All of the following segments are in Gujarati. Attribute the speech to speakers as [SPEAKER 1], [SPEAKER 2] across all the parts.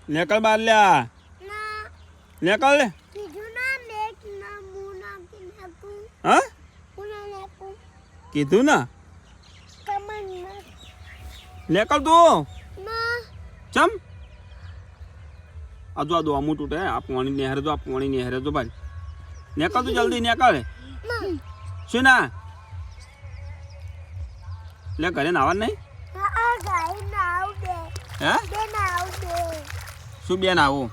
[SPEAKER 1] નીકળ બાર લ્યા નીકળ લે હા કીધું ને નીકળ તું ચમ આ જો અમુક તૂટે આ પાણી નેહરે તો આ પાણી નેહરે તો ભાઈ નીકળ તું જલ્દી નીકળ શું ના લે ઘરે નાવા નહીં હે શું બેન આવું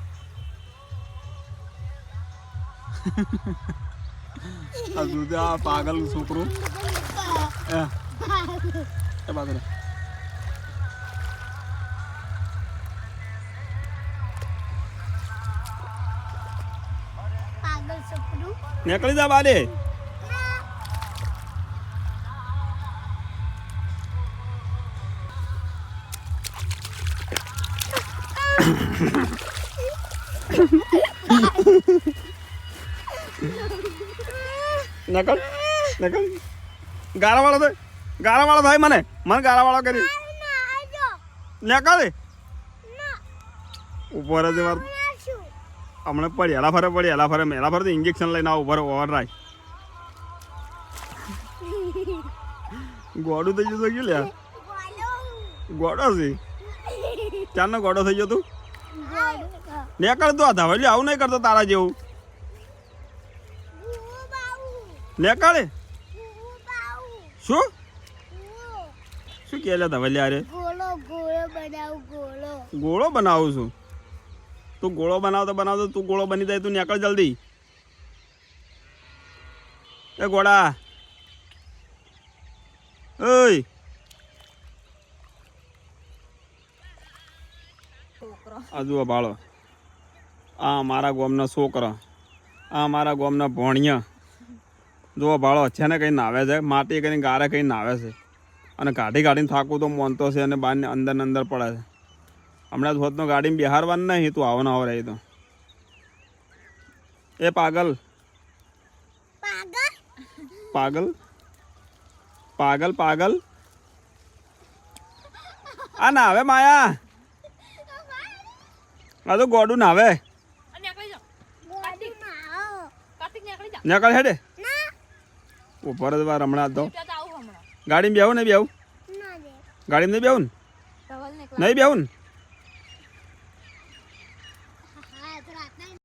[SPEAKER 1] આ પાગલ છોકરું પાગલ નીકળી જા બારે નકલ નકલ ગારાવાળો થાય મને ગારાવાળો કરી નકલ ઉપર જ વાર હમણાં પડી હેલા ફરે તો ઇન્જેક્શન લઈને આવું ઉપર ઓવર રાય ગોડું થઈ જતું ગયું લ્યા ગોડો છે ચારનો ગોડો થઈ ગયો તું ને કરતો હતા એટલે આવું નહીં કરતો તારા જેવું ને કાળે શું કે લે ધવલ્યા રે ગોળો બનાવું છું તું ગોળો બનાવતો તું ગોળો બની જાય તું નીકળ જલ્દી એ ગોળા ઓય આ જુઓ બાળો આ મારા ગામના છોકરા આ મારા ગામના ભોણિયા જુઓ બાળો છે ને કંઈ નાવે છે માટી કરીને ગારે કંઈ નાવે છે અને કાઢીને થાકું તો મોનતો છે અને બહાર અંદર પડે છે હમણાં હોતનો ગાડીમાં બિહારવાનું નહીં તું આવો ને આવો રહી તો એ પાગલ આ ના આવે માયા આ તો ગોડું ના આવે નીકળ હેડે ઉપર જ વાર હમણાં તો ગાડીમાં બેવું નહીં બેવું ગાડીમાં નહીં બેવું નહીં બેવું